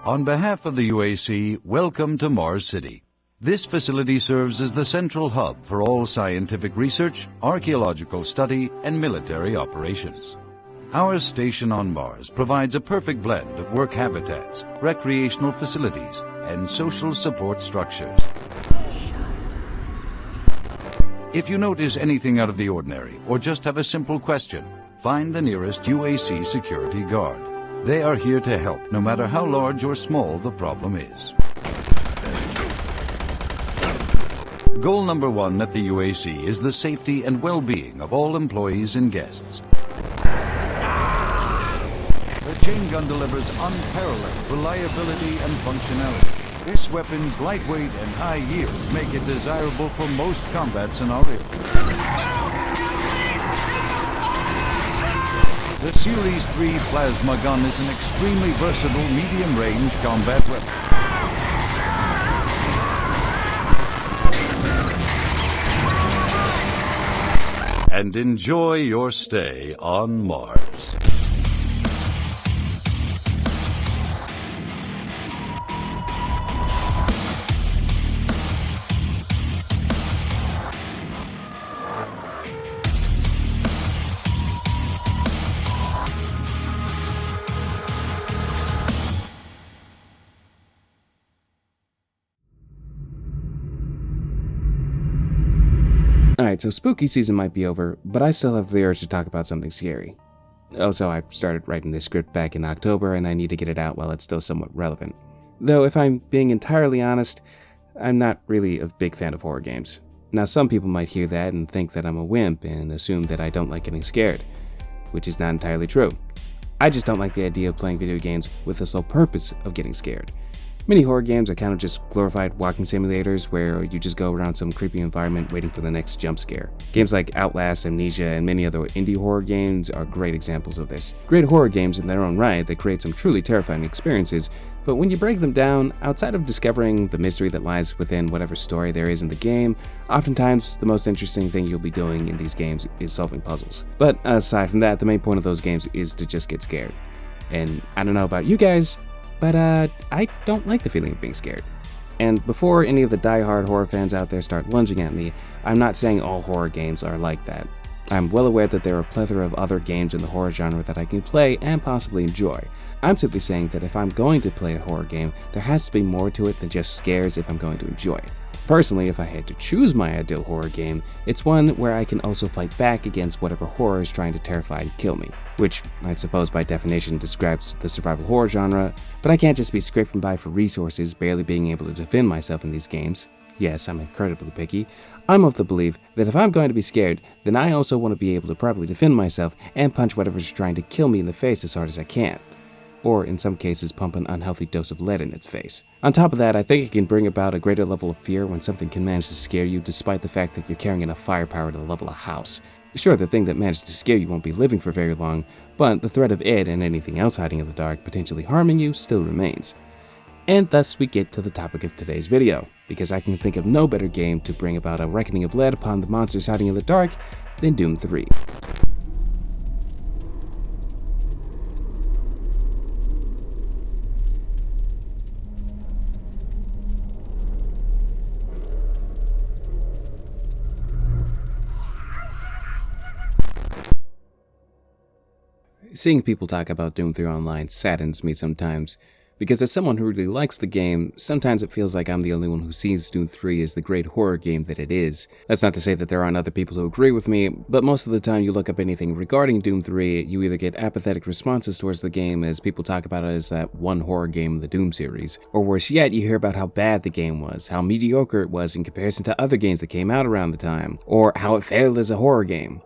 On behalf of the UAC, welcome to Mars City. This facility serves as the central hub for all scientific research, archaeological study, and military operations. Our station on Mars provides a perfect blend of work habitats, recreational facilities, and social support structures. If you notice anything out of the ordinary or just have a simple question, find the nearest UAC security guard. They are here to help, no matter how large or small the problem is. Goal number one at the UAC is the safety and well-being of all employees and guests. The chain gun delivers unparalleled reliability and functionality. This weapon's lightweight and high yield make it desirable for most combat scenarios. The Series 3 plasma gun is an extremely versatile medium-range combat weapon. And enjoy your stay on Mars. Alright, so spooky season might be over, but I still have the urge to talk about something scary. Also, I started writing this script back in October and I need to get it out while it's still somewhat relevant. Though, if I'm being entirely honest, I'm not really a big fan of horror games. Now, some people might hear that and think that I'm a wimp and assume that I don't like getting scared, which is not entirely true. I just don't like the idea of playing video games with the sole purpose of getting scared. Many horror games are kind of just glorified walking simulators where you just go around some creepy environment waiting for the next jump scare. Games like Outlast, Amnesia, and many other indie horror games are great examples of this. Great horror games in their own right that create some truly terrifying experiences, but when you break them down, outside of discovering the mystery that lies within whatever story there is in the game, oftentimes the most interesting thing you'll be doing in these games is solving puzzles. But aside from that, the main point of those games is to just get scared. And I don't know about you guys, but I don't like the feeling of being scared. And before any of the die-hard horror fans out there start lunging at me, I'm not saying all horror games are like that. I'm well aware that there are a plethora of other games in the horror genre that I can play and possibly enjoy. I'm simply saying that if I'm going to play a horror game, there has to be more to it than just scares if I'm going to enjoy it. Personally, if I had to choose my ideal horror game, it's one where I can also fight back against whatever horror is trying to terrify and kill me, which I suppose by definition describes the survival horror genre, but I can't just be scraping by for resources, barely being able to defend myself in these games. Yes, I'm incredibly picky. I'm of the belief that if I'm going to be scared, then I also want to be able to properly defend myself and punch whatever's trying to kill me in the face as hard as I can. Or in some cases pump an unhealthy dose of lead in its face. On top of that, I think it can bring about a greater level of fear when something can manage to scare you despite the fact that you're carrying enough firepower to level a house. Sure, the thing that managed to scare you won't be living for very long, but the threat of it and anything else hiding in the dark potentially harming you still remains. And thus we get to the topic of today's video, because I can think of no better game to bring about a reckoning of lead upon the monsters hiding in the dark than Doom 3. Seeing people talk about Doom 3 online saddens me sometimes, because as someone who really likes the game, sometimes it feels like I'm the only one who sees Doom 3 as the great horror game that it is. That's not to say that there aren't other people who agree with me, but most of the time you look up anything regarding Doom 3, you either get apathetic responses towards the game as people talk about it as that one horror game in the Doom series, or worse yet, you hear about how bad the game was, how mediocre it was in comparison to other games that came out around the time, or how it failed as a horror game.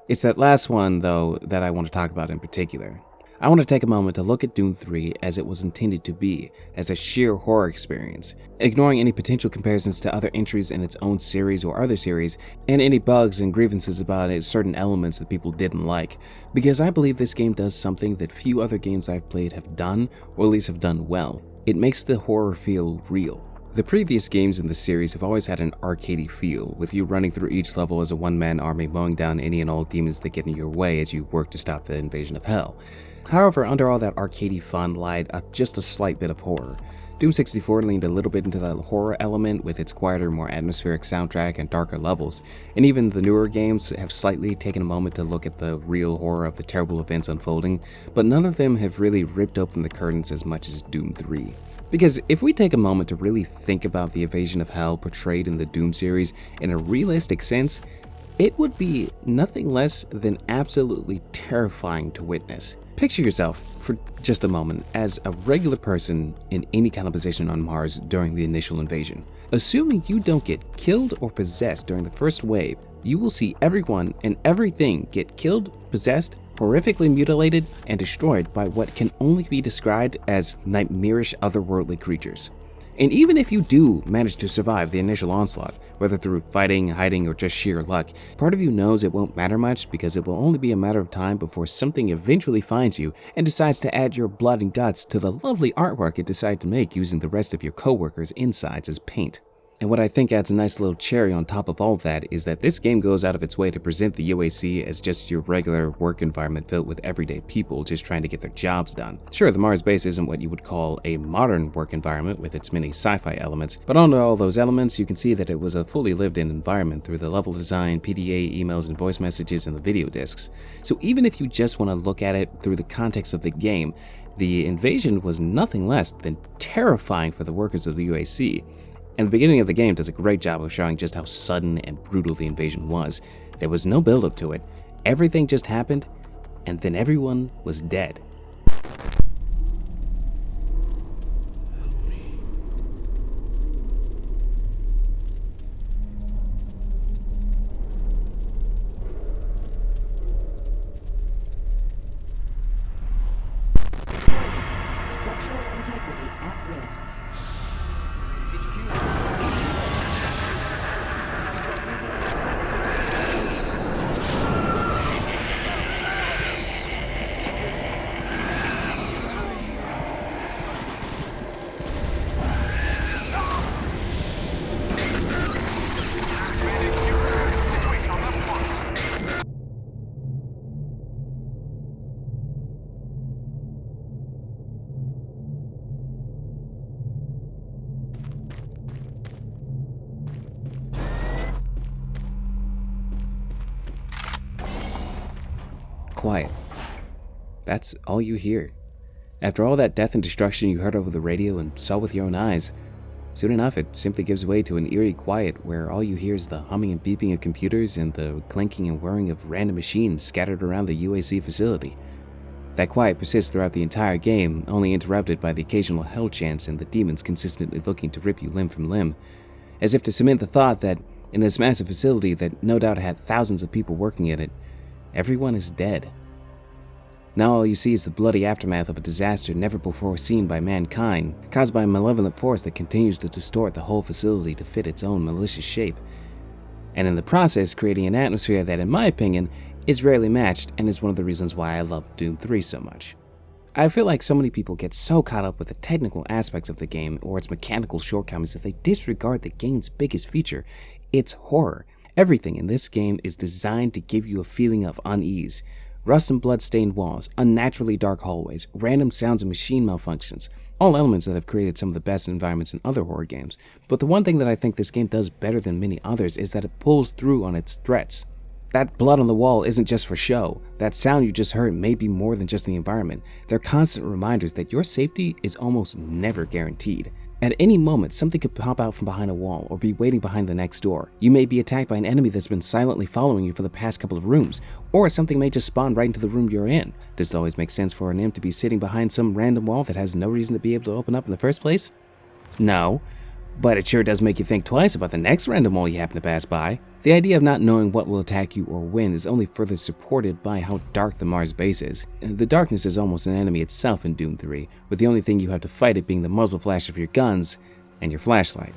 It's that last one, though, that I want to talk about in particular. I want to take a moment to look at Doom 3 as it was intended to be, as a sheer horror experience, ignoring any potential comparisons to other entries in its own series or other series, and any bugs and grievances about it, certain elements that people didn't like, because I believe this game does something that few other games I've played have done, or at least have done well. It makes the horror feel real. The previous games in the series have always had an arcadey feel, with you running through each level as a one-man army mowing down any and all demons that get in your way as you work to stop the invasion of hell. However, under all that arcadey fun lied just a slight bit of horror. Doom 64 leaned a little bit into the horror element with its quieter, more atmospheric soundtrack and darker levels, and even the newer games have slightly taken a moment to look at the real horror of the terrible events unfolding, but none of them have really ripped open the curtains as much as Doom 3. Because if we take a moment to really think about the invasion of hell portrayed in the Doom series in a realistic sense, it would be nothing less than absolutely terrifying to witness. Picture yourself, for just a moment, as a regular person in any kind of position on Mars during the initial invasion. Assuming you don't get killed or possessed during the first wave, you will see everyone and everything get killed, possessed, horrifically mutilated, and destroyed by what can only be described as nightmarish otherworldly creatures. And even if you do manage to survive the initial onslaught, whether through fighting, hiding, or just sheer luck, part of you knows it won't matter much because it will only be a matter of time before something eventually finds you and decides to add your blood and guts to the lovely artwork it decided to make using the rest of your coworkers' insides as paint. And what I think adds a nice little cherry on top of all that is that this game goes out of its way to present the UAC as just your regular work environment filled with everyday people just trying to get their jobs done. Sure, the Mars base isn't what you would call a modern work environment with its many sci-fi elements, but under all those elements you can see that it was a fully lived-in environment through the level design, PDA, emails, and voice messages, and the video discs. So even if you just want to look at it through the context of the game, the invasion was nothing less than terrifying for the workers of the UAC. And the beginning of the game does a great job of showing just how sudden and brutal the invasion was. There was no build-up to it. Everything just happened, and then everyone was dead. Structural integrity at risk. Quiet. That's all you hear. After all that death and destruction you heard over the radio and saw with your own eyes, soon enough it simply gives way to an eerie quiet where all you hear is the humming and beeping of computers and the clanking and whirring of random machines scattered around the UAC facility. That quiet persists throughout the entire game, only interrupted by the occasional hell chants and the demons consistently looking to rip you limb from limb, as if to cement the thought that in this massive facility that no doubt had thousands of people working in it, everyone is dead. Now all you see is the bloody aftermath of a disaster never before seen by mankind, caused by a malevolent force that continues to distort the whole facility to fit its own malicious shape, and in the process creating an atmosphere that, in my opinion, is rarely matched and is one of the reasons why I love Doom 3 so much. I feel like so many people get so caught up with the technical aspects of the game or its mechanical shortcomings that they disregard the game's biggest feature, its horror. Everything in this game is designed to give you a feeling of unease. Rust and blood-stained walls, unnaturally dark hallways, random sounds and machine malfunctions, all elements that have created some of the best environments in other horror games. But the one thing that I think this game does better than many others is that it pulls through on its threats. That blood on the wall isn't just for show. That sound you just heard may be more than just the environment. They're constant reminders that your safety is almost never guaranteed. At any moment, something could pop out from behind a wall or be waiting behind the next door. You may be attacked by an enemy that's been silently following you for the past couple of rooms, or something may just spawn right into the room you're in. Does it always make sense for an imp to be sitting behind some random wall that has no reason to be able to open up in the first place? No. But it sure does make you think twice about the next random wall you happen to pass by. The idea of not knowing what will attack you or when is only further supported by how dark the Mars base is. The darkness is almost an enemy itself in Doom 3, with the only thing you have to fight it being the muzzle flash of your guns and your flashlight.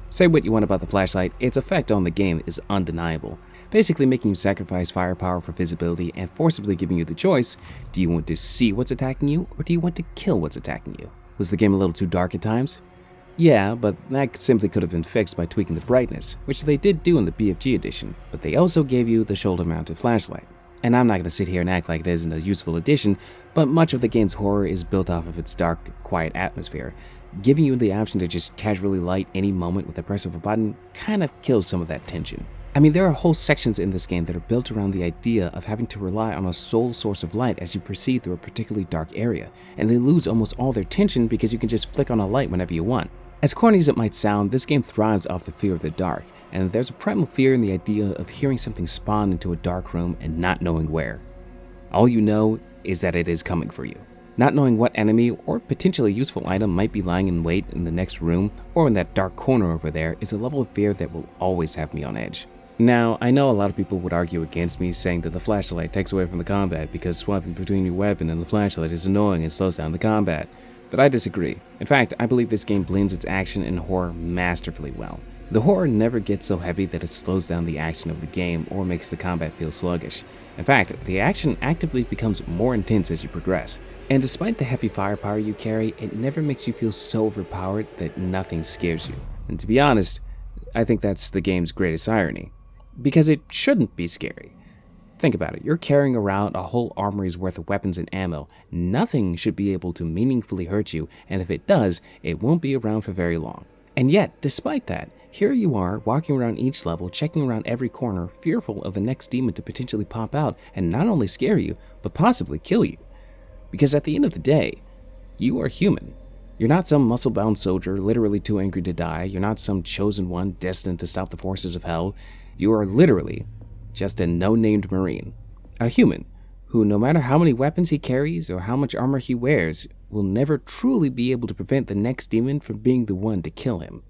Say what you want about the flashlight, its effect on the game is undeniable, basically making you sacrifice firepower for visibility and forcibly giving you the choice: do you want to see what's attacking you, or do you want to kill what's attacking you? Was the game a little too dark at times? Yeah, but that simply could have been fixed by tweaking the brightness, which they did do in the BFG edition, but they also gave you the shoulder-mounted flashlight. And I'm not going to sit here and act like it isn't a useful addition, but much of the game's horror is built off of its dark, quiet atmosphere. Giving you the option to just casually light any moment with the press of a button kind of kills some of that tension. I mean, there are whole sections in this game that are built around the idea of having to rely on a sole source of light as you proceed through a particularly dark area, and they lose almost all their tension because you can just flick on a light whenever you want. As corny as it might sound, this game thrives off the fear of the dark, and there's a primal fear in the idea of hearing something spawn into a dark room and not knowing where. All you know is that it is coming for you. Not knowing what enemy or potentially useful item might be lying in wait in the next room or in that dark corner over there is a level of fear that will always have me on edge. Now, I know a lot of people would argue against me, saying that the flashlight takes away from the combat because swapping between your weapon and the flashlight is annoying and slows down the combat. But I disagree. In fact, I believe this game blends its action and horror masterfully well. The horror never gets so heavy that it slows down the action of the game or makes the combat feel sluggish. In fact, the action actively becomes more intense as you progress. And despite the heavy firepower you carry, it never makes you feel so overpowered that nothing scares you. And to be honest, I think that's the game's greatest irony. Because it shouldn't be scary. Think about it, you're carrying around a whole armory's worth of weapons and ammo. Nothing should be able to meaningfully hurt you, and if it does, it won't be around for very long. And yet, despite that, here you are, walking around each level, checking around every corner, fearful of the next demon to potentially pop out and not only scare you, but possibly kill you. Because at the end of the day, you are human. You're not some muscle-bound soldier literally too angry to die. You're not some chosen one destined to stop the forces of hell. You are literally just a no-named Marine. A human who, no matter how many weapons he carries or how much armor he wears, will never truly be able to prevent the next demon from being the one to kill him.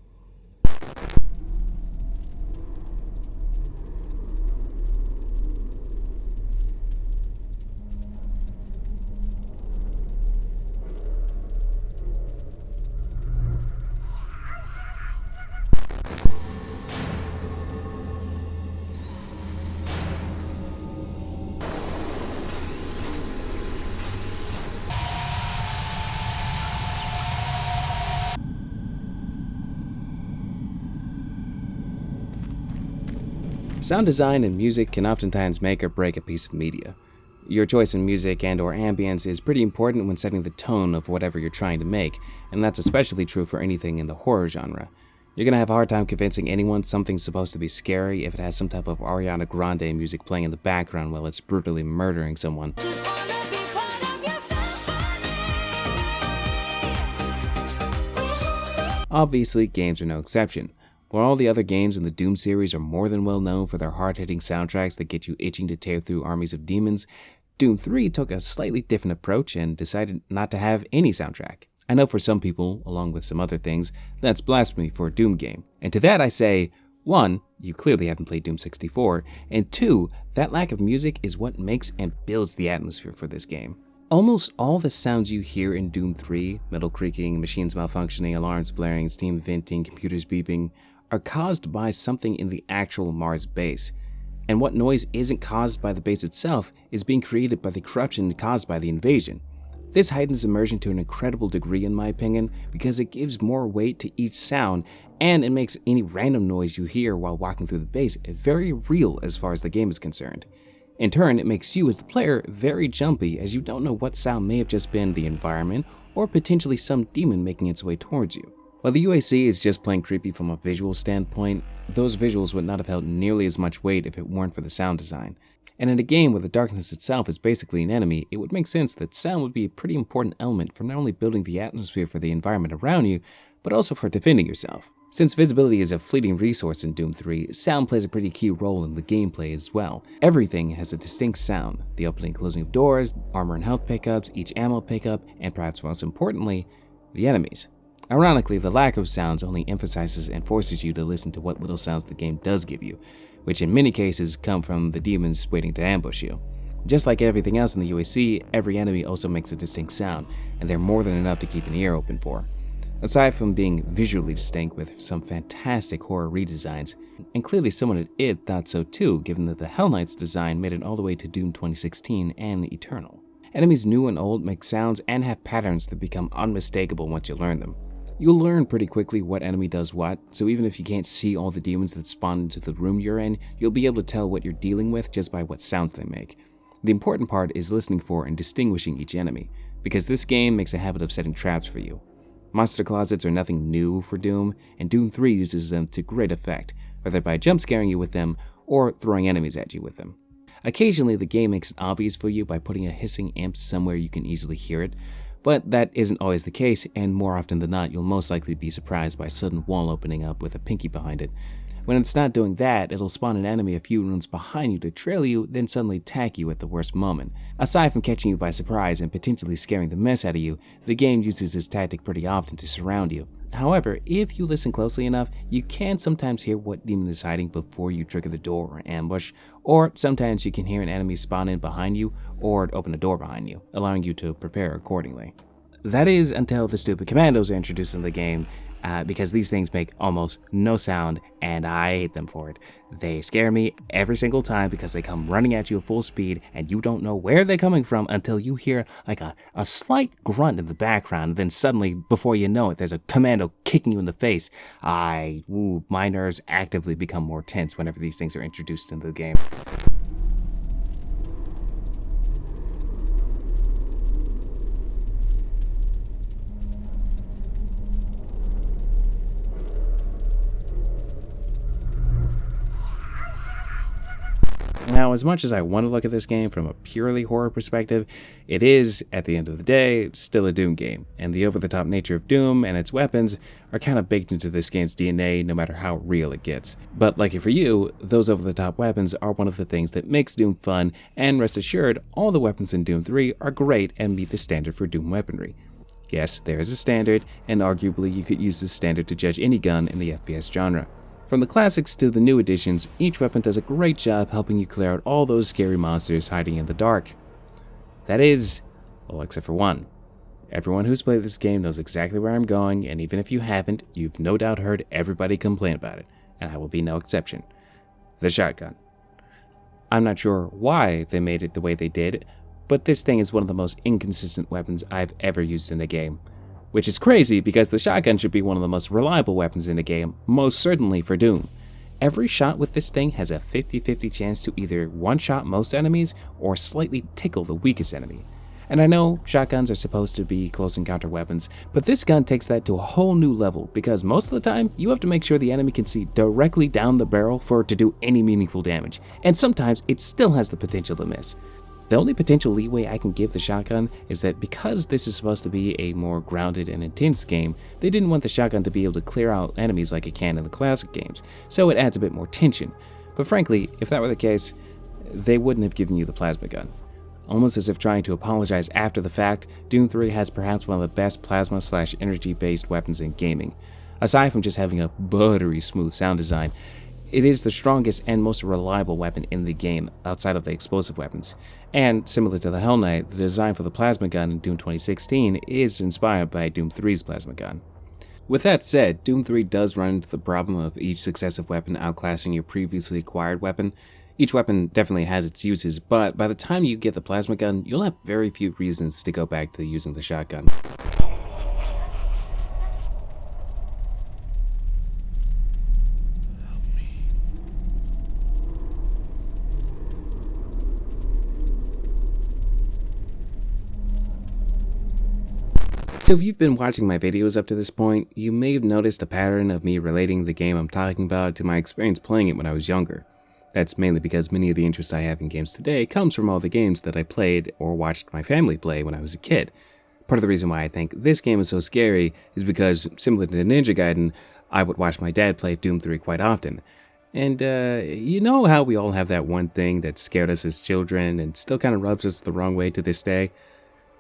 Sound design and music can oftentimes make or break a piece of media. Your choice in music and or ambience is pretty important when setting the tone of whatever you're trying to make, and that's especially true for anything in the horror genre. You're gonna have a hard time convincing anyone something's supposed to be scary if it has some type of Ariana Grande music playing in the background while it's brutally murdering someone. Obviously, games are no exception. While all the other games in the Doom series are more than well known for their hard-hitting soundtracks that get you itching to tear through armies of demons, Doom 3 took a slightly different approach and decided not to have any soundtrack. I know for some people, along with some other things, that's blasphemy for a Doom game. And to that I say, 1, you clearly haven't played Doom 64, and 2, that lack of music is what makes and builds the atmosphere for this game. Almost all the sounds you hear in Doom 3, metal creaking, machines malfunctioning, alarms blaring, steam venting, computers beeping, are caused by something in the actual Mars base. And what noise isn't caused by the base itself is being created by the corruption caused by the invasion. This heightens immersion to an incredible degree in my opinion because it gives more weight to each sound and it makes any random noise you hear while walking through the base very real as far as the game is concerned. In turn, it makes you as the player very jumpy as you don't know what sound may have just been the environment or potentially some demon making its way towards you. While the UAC is just plain creepy from a visual standpoint, those visuals would not have held nearly as much weight if it weren't for the sound design. And in a game where the darkness itself is basically an enemy, it would make sense that sound would be a pretty important element for not only building the atmosphere for the environment around you, but also for defending yourself. Since visibility is a fleeting resource in Doom 3, sound plays a pretty key role in the gameplay as well. Everything has a distinct sound: the opening and closing of doors, armor and health pickups, each ammo pickup, and perhaps most importantly, the enemies. Ironically, the lack of sounds only emphasizes and forces you to listen to what little sounds the game does give you, which in many cases come from the demons waiting to ambush you. Just like everything else in the UAC, every enemy also makes a distinct sound, and they're more than enough to keep an ear open for. Aside from being visually distinct with some fantastic horror redesigns, and clearly someone at id thought so too, given that the Hell Knight's design made it all the way to Doom 2016 and Eternal. Enemies new and old make sounds and have patterns that become unmistakable once you learn them. You'll learn pretty quickly what enemy does what, so even if you can't see all the demons that spawn into the room you're in, you'll be able to tell what you're dealing with just by what sounds they make. The important part is listening for and distinguishing each enemy, because this game makes a habit of setting traps for you. Monster closets are nothing new for Doom, and Doom 3 uses them to great effect, whether by jump scaring you with them or throwing enemies at you with them. Occasionally, the game makes it obvious for you by putting a hissing imp somewhere you can easily hear it, but that isn't always the case, and more often than not, you'll most likely be surprised by a sudden wall opening up with a pinky behind it. When it's not doing that, it'll spawn an enemy a few rooms behind you to trail you, then suddenly attack you at the worst moment. Aside from catching you by surprise and potentially scaring the mess out of you, the game uses this tactic pretty often to surround you. However, if you listen closely enough, you can sometimes hear what demon is hiding before you trigger the door or ambush, or sometimes you can hear an enemy spawn in behind you or open a door behind you, allowing you to prepare accordingly. That is until the stupid commandos are introduced in the game, because these things make almost no sound, and I hate them for it. They scare me every single time because they come running at you at full speed, and you don't know where they're coming from until you hear like a slight grunt in the background, and then suddenly, before you know it, there's a commando kicking you in the face. My nerves actively become more tense whenever these things are introduced into the game. Now, as much as I want to look at this game from a purely horror perspective, it is, at the end of the day, still a Doom game, and the over-the-top nature of Doom and its weapons are kind of baked into this game's DNA no matter how real it gets. But lucky for you, those over-the-top weapons are one of the things that makes Doom fun, and rest assured, all the weapons in Doom 3 are great and meet the standard for Doom weaponry. Yes, there is a standard, and arguably you could use this standard to judge any gun in the FPS genre. From the classics to the new editions, each weapon does a great job helping you clear out all those scary monsters hiding in the dark. That is, well, except for one. Everyone who's played this game knows exactly where I'm going, and even if you haven't, you've no doubt heard everybody complain about it, and I will be no exception. The shotgun. I'm not sure why they made it the way they did, but this thing is one of the most inconsistent weapons I've ever used in a game. Which is crazy because the shotgun should be one of the most reliable weapons in the game, most certainly for Doom. Every shot with this thing has a 50-50 chance to either one-shot most enemies or slightly tickle the weakest enemy. And I know shotguns are supposed to be close encounter weapons, but this gun takes that to a whole new level because most of the time you have to make sure the enemy can see directly down the barrel for it to do any meaningful damage, and sometimes it still has the potential to miss. The only potential leeway I can give the shotgun is that because this is supposed to be a more grounded and intense game, they didn't want the shotgun to be able to clear out enemies like it can in the classic games, so it adds a bit more tension. But frankly, if that were the case, they wouldn't have given you the plasma gun. Almost as if trying to apologize after the fact, Doom 3 has perhaps one of the best plasma/energy-based weapons in gaming. Aside from just having a buttery smooth sound design, it is the strongest and most reliable weapon in the game outside of the explosive weapons. And similar to the Hell Knight, the design for the plasma gun in Doom 2016 is inspired by Doom 3's plasma gun. With that said, Doom 3 does run into the problem of each successive weapon outclassing your previously acquired weapon. Each weapon definitely has its uses, but by the time you get the plasma gun, you'll have very few reasons to go back to using the shotgun. So if you've been watching my videos up to this point, you may have noticed a pattern of me relating the game I'm talking about to my experience playing it when I was younger. That's mainly because many of the interest I have in games today comes from all the games that I played or watched my family play when I was a kid. Part of the reason why I think this game is so scary is because, similar to Ninja Gaiden, I would watch my dad play Doom 3 quite often. And you know how we all have that one thing that scared us as children and still kind of rubs us the wrong way to this day?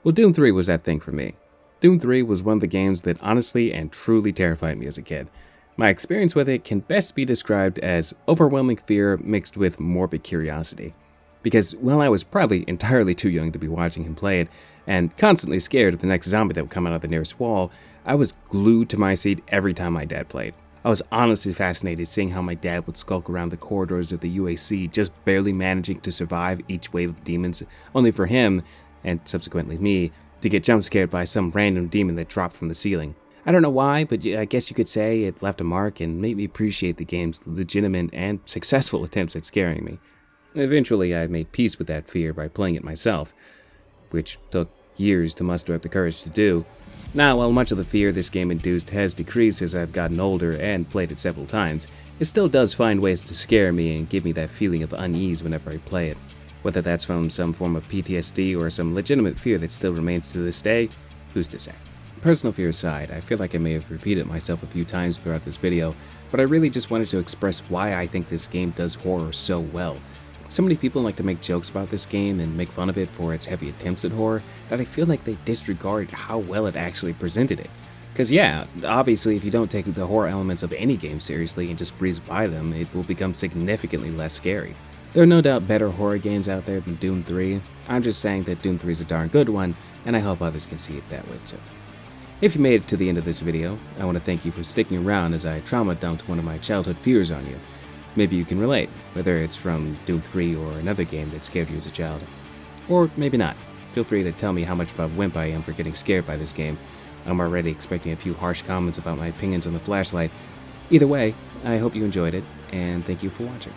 Well, Doom 3 was that thing for me. Doom 3 was one of the games that honestly and truly terrified me as a kid. My experience with it can best be described as overwhelming fear mixed with morbid curiosity. Because while I was probably entirely too young to be watching him play it, and constantly scared of the next zombie that would come out of the nearest wall, I was glued to my seat every time my dad played. I was honestly fascinated seeing how my dad would skulk around the corridors of the UAC, just barely managing to survive each wave of demons, only for him, and subsequently me, to get jump scared by some random demon that dropped from the ceiling. I don't know why, but I guess you could say it left a mark and made me appreciate the game's legitimate and successful attempts at scaring me. Eventually, I made peace with that fear by playing it myself, which took years to muster up the courage to do. Now, while much of the fear this game induced has decreased as I've gotten older and played it several times, it still does find ways to scare me and give me that feeling of unease whenever I play it. Whether that's from some form of PTSD or some legitimate fear that still remains to this day, who's to say? Personal fear aside, I feel like I may have repeated myself a few times throughout this video, but I really just wanted to express why I think this game does horror so well. So many people like to make jokes about this game and make fun of it for its heavy attempts at horror that I feel like they disregard how well it actually presented it. Because yeah, obviously if you don't take the horror elements of any game seriously and just breeze by them, it will become significantly less scary. There are no doubt better horror games out there than Doom 3, I'm just saying that Doom 3 is a darn good one, and I hope others can see it that way too. If you made it to the end of this video, I want to thank you for sticking around as I trauma dumped one of my childhood fears on you. Maybe you can relate, whether it's from Doom 3 or another game that scared you as a child. Or maybe not. Feel free to tell me how much of a wimp I am for getting scared by this game. I'm already expecting a few harsh comments about my opinions on the flashlight. Either way, I hope you enjoyed it, and thank you for watching.